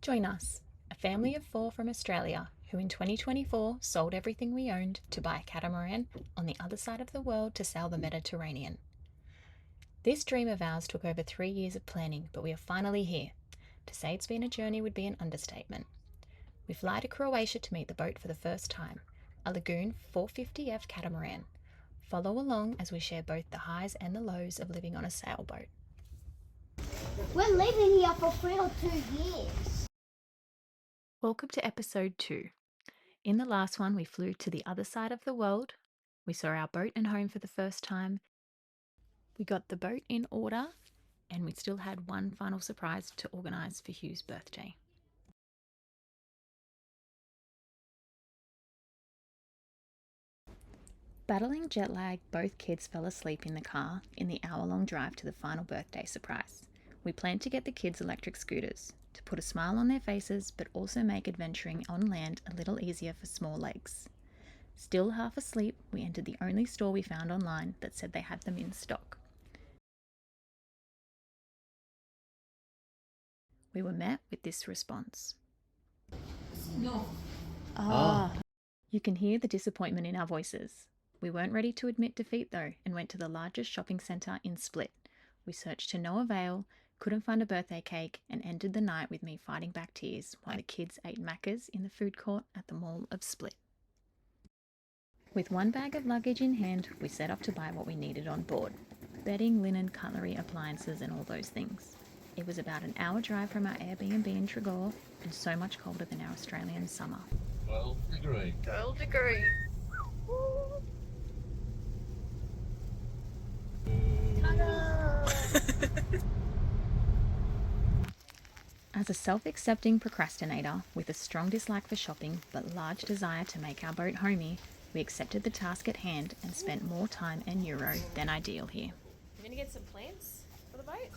Join us, a family of 4 from Australia who in 2024 sold everything we owned to buy a catamaran on the other side of the world to sail the Mediterranean. This dream of ours took over 3 years of planning, but we are finally here. To say it's been a journey would be an understatement. We fly to Croatia to meet the boat for the first time, a Lagoon 450F catamaran. Follow along as we share both the highs and the lows of living on a sailboat. We're living here for 3 or 2 years. Welcome to episode 2. In the last one, we flew to the other side of the world. We saw our boat and home for the first time. We got the boat in order, and we still had one final surprise to organise for Hugh's birthday. Battling jet lag, both kids fell asleep in the car in the hour-long drive to the final birthday surprise. We planned to get the kids electric scooters to put a smile on their faces, but also make adventuring on land a little easier for small legs. Still half asleep, we entered the only store we found online that said they had them in stock. We were met with this response. No. You can hear the disappointment in our voices. We weren't ready to admit defeat though, and went to the largest shopping centre in Split. We searched to no avail, couldn't find a birthday cake, and ended the night with me fighting back tears while the kids ate Maccas in the food court at the Mall of Split. With one bag of luggage in hand, we set off to buy what we needed on board. Bedding, linen, cutlery, appliances, and all those things. It was about an hour drive from our Airbnb in Tregore, and so much colder than our Australian summer. 12 degree. 12 degrees. As a self-accepting procrastinator with a strong dislike for shopping but large desire to make our boat homey, we accepted the task at hand and spent more time and euro than ideal here. I'm gonna get some plants for the boat.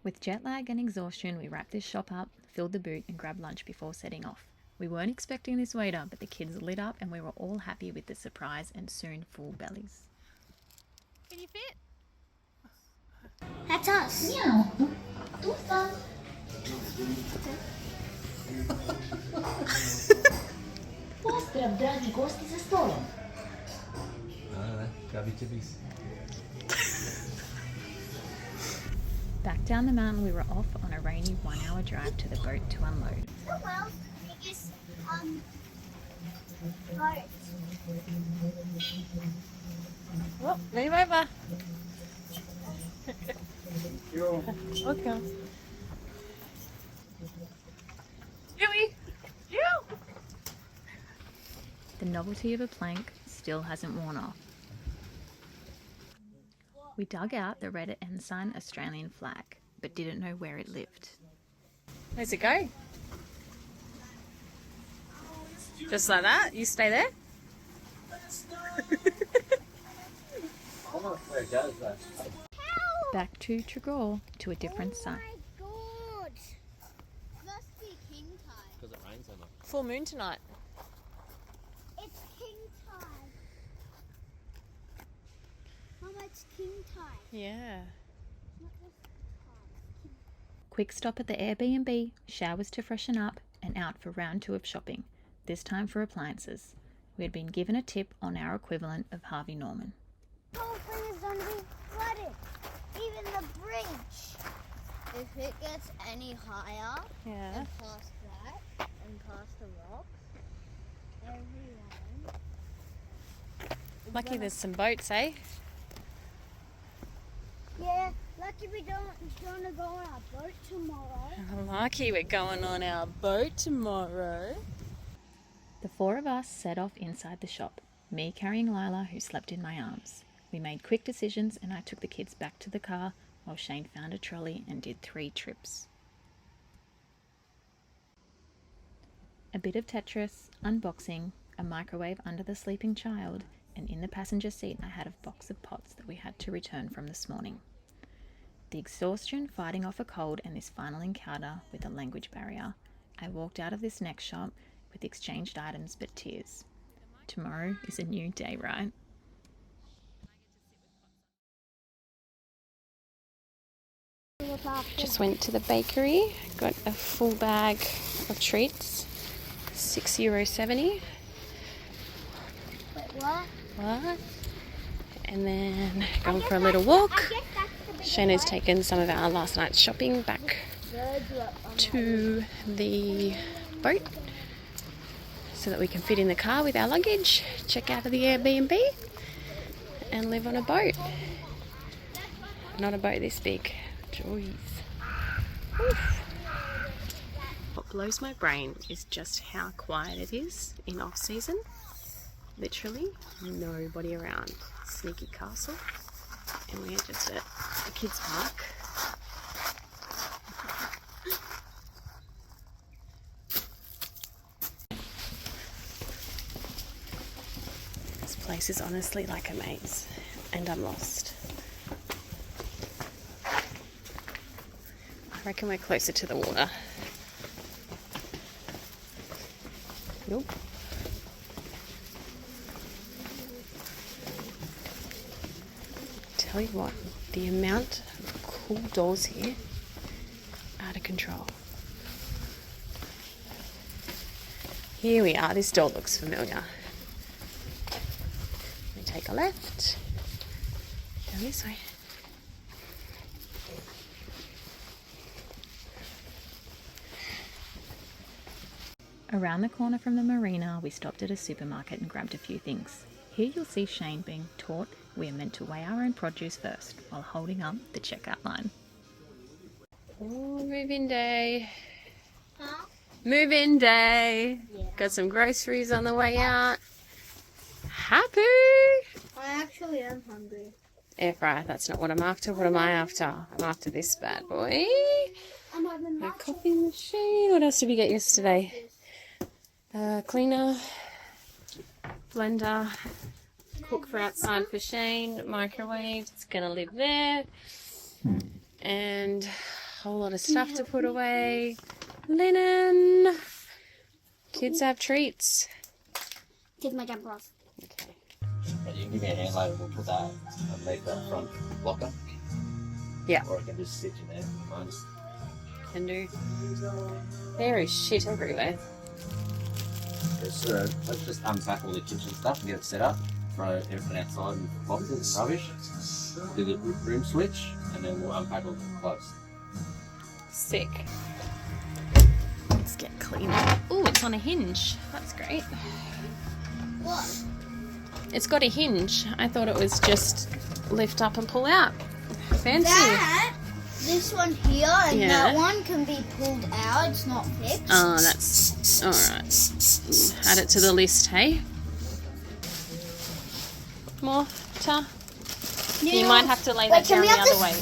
With jet lag and exhaustion, we wrapped this shop up, filled the boot and grabbed lunch before setting off. We weren't expecting this waiter, but the kids lit up and we were all happy with the surprise and soon full bellies. Can you fit? That's us. Meow. Pozdrav, dragi gosti za stolom. Back down the mountain, we were off on a rainy 1-hour drive to the boat to unload. The world's biggest boat. Oh, move over. Okay. Huey! You! The novelty of a plank still hasn't worn off. We dug out the red ensign Australian flag, but didn't know where it lived. Where's it go? Just like that? You stay there? Back to Tregore to a different site. Oh my god. Must be king tide. Because it rains so much. Full moon tonight. It's king tide. Mama, it's king tide. Yeah. Not just tide. Quick stop at the Airbnb, showers to freshen up, and out for round 2 of shopping, this time for appliances. We had been given a tip on our equivalent of Harvey Norman. The whole thing is going to be flooded. Even the bridge. If it gets any higher, Yeah. and past that, and past the rocks, everyone. Lucky there's some boats, eh? Yeah, lucky we don't gonna go on our boat tomorrow. Lucky we're going on our boat tomorrow. The 4 of us set off inside the shop, me carrying Lila, who slept in my arms. We made quick decisions and I took the kids back to the car while Shane found a trolley and did 3 trips. A bit of Tetris, unboxing, a microwave under the sleeping child, and in the passenger seat I had a box of pots that we had to return from this morning. The exhaustion, fighting off a cold, and this final encounter with a language barrier, I walked out of this next shop with exchanged items but tears. Tomorrow is a new day, right? Just went to the bakery, got a full bag of treats, €6.70. Wait, what? What? And then going for a little walk. Shana's taken some of our last night's shopping back to the boat so that we can fit in the car with our luggage, check out of the Airbnb and live on a boat. Not a boat this big. Joys. Oof. What blows my brain is just how quiet it is in off season. Literally nobody around. Sneaky castle. And we are just at a kids park. This place is honestly like a maze, and I'm lost. I reckon we're closer to the water. Nope. Tell you what, the amount of cool doors here, out of control. Here we are. This door looks familiar. We take a left. Down this way. Around the corner from the marina, we stopped at a supermarket and grabbed a few things. Here you'll see Shane being taught we are meant to weigh our own produce first while holding up the checkout line. Oh, move-in day. Huh? Move-in day. Yeah. Got some groceries on the way out. Happy. I actually am hungry. Air fryer, that's not what I'm after. What am I after? I'm after this bad boy. I'm having A coffee machine. What else did we get yesterday? Cleaner, blender, cook for outside for Shane, microwave, it's gonna live there, and a whole lot of stuff to put away, linen, kids have treats. Take my jumper off. Okay. And you can give me a hand load and we'll put that underneath that front locker. Yeah. Or I can just sit in there. Mine's Can do. There is shit everywhere. let's just unpack all the kitchen stuff and get it set up. Throw everything outside in boxes and rubbish. Do the room switch and then we'll unpack all the clothes. Sick. Let's get clean. Oh, it's on a hinge. That's great. What? It's got a hinge. I thought it was just lift up and pull out. Fancy. That, this one here and Yeah. that one can be pulled out. It's not fixed. Oh, that's alright. Add it to the list, hey? More, Ta? You might have to lay that down the other way.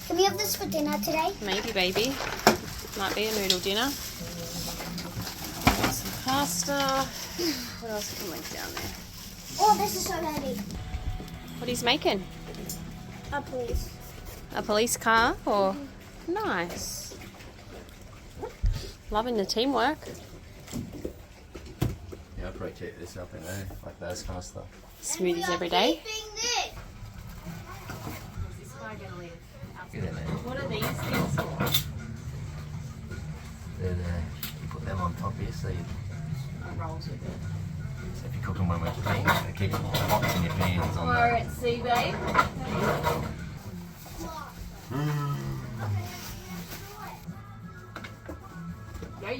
Can we have this for dinner today? Maybe, baby. Might be a noodle dinner. Some pasta. What else can we leave down there? Oh, this is so heavy. What he's making? Oh, please. A police car? Or nice. Loving the teamwork. Yeah, I'll probably keep this up in there, like those kind of stuff. Smoothies every day. Get in there. What are these things for? They're there. You put them on top here so you Rolls with it. so if you cook them when we're clean, they keep them hot in your pans on there. At sea, babe.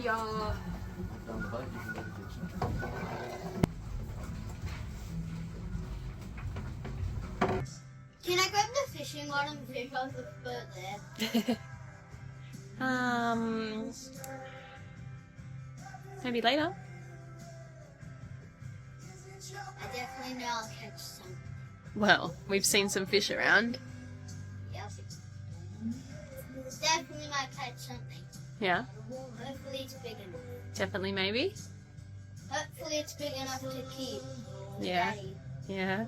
Yeah. Down the boat, you can go to the kitchen. Can I grab the fishing rod and fish off the boat there? Maybe later. I definitely know I'll catch some. Well, we've seen some fish around. Yep. Definitely might catch something. Yeah, Hopefully it's big enough. definitely maybe. Hopefully it's big enough to keep. Yeah. Daddy. Yeah.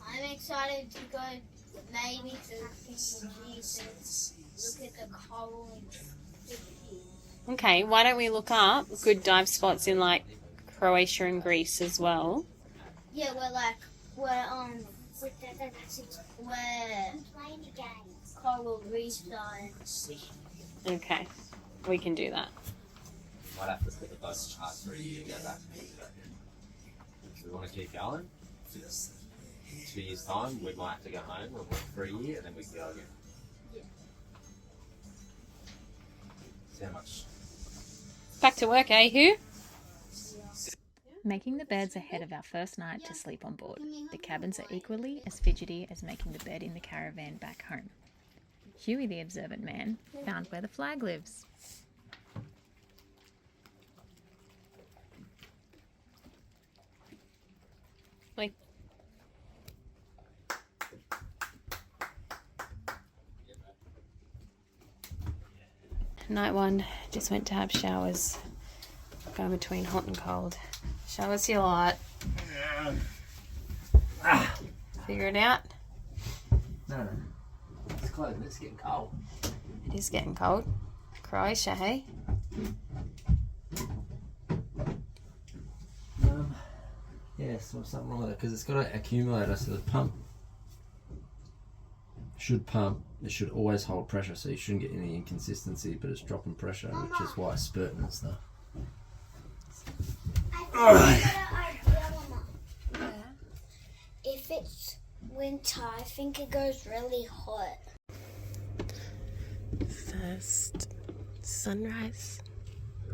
I'm excited to go maybe to Jesus. Look at the coral and fish. Okay, why don't we look up good dive spots in like Croatia and Greece as well? Yeah, we're playing a game. Coral reefs and Okay, we can do that. Might have to put the boat on hard for a year to go back. If we want to keep going, 2 years' time, we might have to go home and work for a year and then we can go again. Yeah. See how much. Back to work, eh, Hugh? Making the beds ahead of our first night to sleep on board. The cabins are equally as fidgety as making the bed in the caravan back home. Huey, the observant man, found where the flag lives. Like, night one, just went to have showers. Going between hot and cold. Showers you lot. Figure it out. No. It's close, it's getting cold. It is getting cold. Croatia, hey? Yeah, something wrong with it because it's got an accumulator, so the pump should pump. It should always hold pressure, so you shouldn't get any inconsistency, but it's dropping pressure, which is why it's spurting and stuff. Alright. If it's winter, I think it goes really hot. First sunrise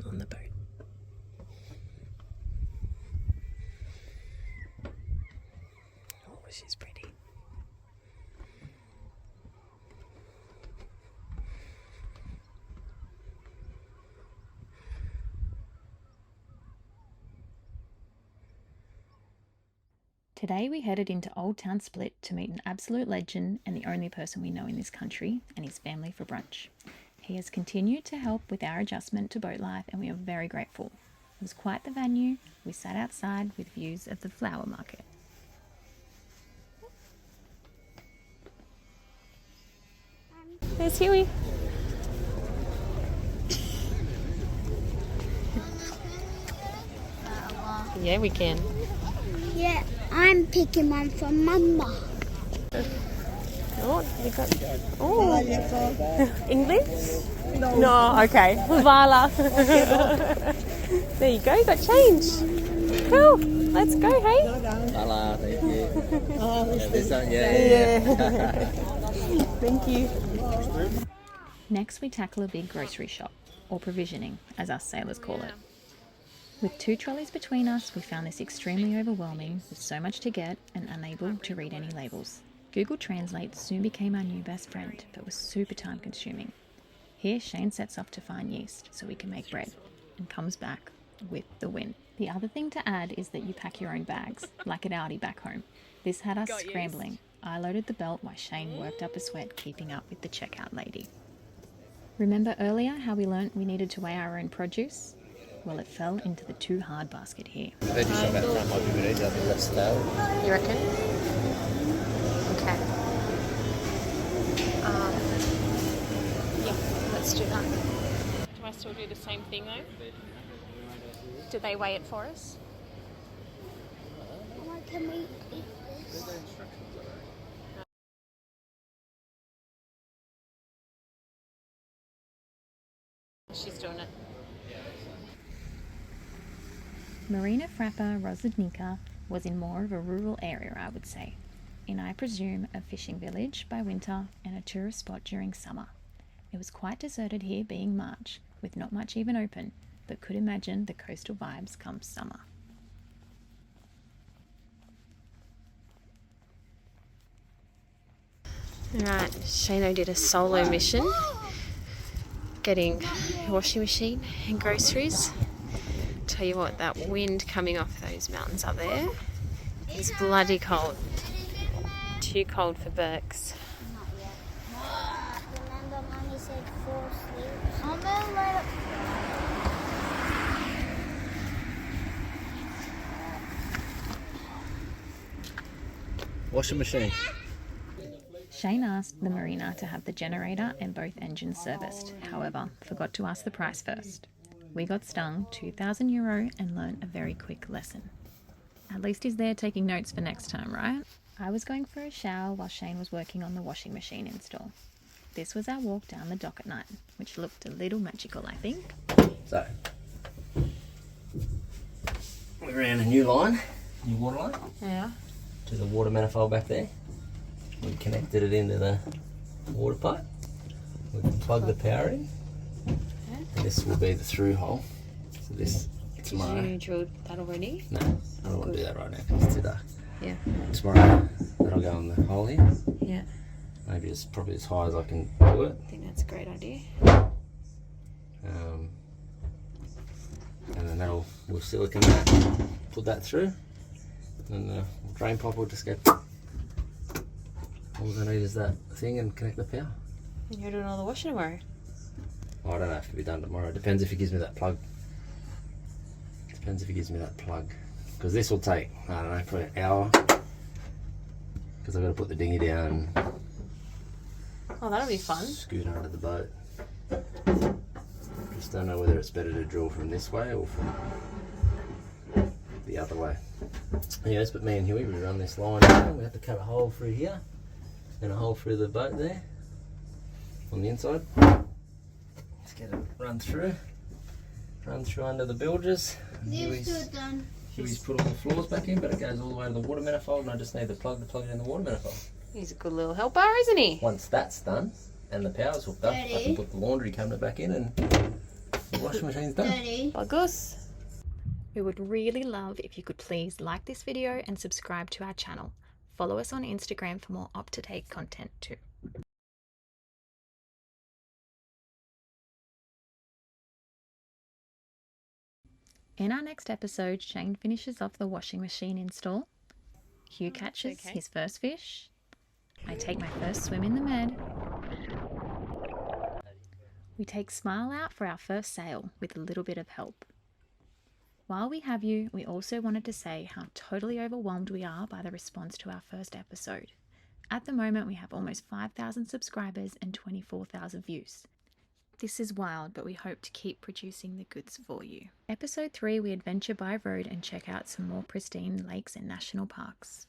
on the boat. Oh, she's pretty. Today we headed into Old Town Split to meet an absolute legend and the only person we know in this country and his family for brunch. He has continued to help with our adjustment to boat life and we are very grateful. It was quite the venue. We sat outside with views of the flower market. There's Huey. Yeah, we can. Yeah, I'm picking one from Mama. Oh, you got. Oh, English? No, okay. Vala. There you go. You got change. Cool. Let's go, hey. Hello, thank you. Thank you. Next we tackle a big grocery shop, or provisioning, as us sailors call it. With 2 trolleys between us, we found this extremely overwhelming, with so much to get and unable to read any labels. Google Translate soon became our new best friend, but was super time consuming. Here Shane sets off to find yeast so we can make bread, and comes back with the win. The other thing to add is that you pack your own bags, like at Aldi back home. This had us scrambling. I loaded the belt while Shane worked up a sweat keeping up with the checkout lady. Remember earlier how we learnt we needed to weigh our own produce? Well, it fell into the too hard basket here. Veggie shop out front might be a bit easier, I think less stale. You reckon? Okay. Yeah, let's do that. Do I still do the same thing though? Do they weigh it for us? Mama, can we eat this? She's doing it. Marina Frappa Rozhodnica was in more of a rural area, I would say, in, I presume, a fishing village by winter and a tourist spot during summer. It was quite deserted here being March, with not much even open, but could imagine the coastal vibes come summer. Right, Shano did a solo mission, getting a washing machine and groceries. Tell you what, that wind coming off those mountains up there is bloody cold. Too cold for Berks. Not yet. Remember, Mommy said 4 sleeps. I'm gonna let Washing machine. Shane asked the marina to have the generator and both engines serviced, however, forgot to ask the price first. We got stung €2,000 and learnt a very quick lesson. At least he's there taking notes for next time, right? I was going for a shower while Shane was working on the washing machine install. This was our walk down the dock at night, which looked a little magical, I think. So, we ran a new line, new water line, Yeah. to the water manifold back there. We connected it into the water pipe. We can plug the power in. And this will be the through hole. So this tomorrow. Did you drill that already? No, I don't want to do that right now because it's too dark. Yeah. Tomorrow, that'll go in the hole here. Yeah. Maybe it's probably as high as I can do it. I think that's a great idea. And then we'll silicone that, put that through, and the drain pipe will just go. All I need is that thing and connect the power. And you're doing all the washing tomorrow? Oh, I don't know if it'll be done tomorrow. It depends if he gives me that plug. Because this will take, I don't know, probably an hour. Because I've got to put the dinghy down, Oh, that'll be fun. scoot under the boat. Just don't know whether it's better to drill from this way or from the other way. Yes, but me and Huey, we run this line here. We have to cut a hole through here and a hole through the boat there on the inside. Let's get it run through under the bilges. And These two are done. Huey's put all the floors back in, but it goes all the way to the water manifold, and I just need the plug to plug it in the water manifold. He's a good little helper, isn't he? Once that's done and the power's hooked up, I Daddy? can put the laundry cabinet back in and the washing machine's done. Daddy. Bugus. We would really love if you could please like this video and subscribe to our channel. Follow us on Instagram for more up-to-date content too. In our next episode, Shane finishes off the washing machine install. Hugh catches his first fish. I take my first swim in the Med. We take Smile out for our first sail with a little bit of help. While we have you, we also wanted to say how totally overwhelmed we are by the response to our first episode. At the moment, we have almost 5,000 subscribers and 24,000 views. This is wild, but we hope to keep producing the goods for you. Episode 3, we adventure by road and check out some more pristine lakes and national parks.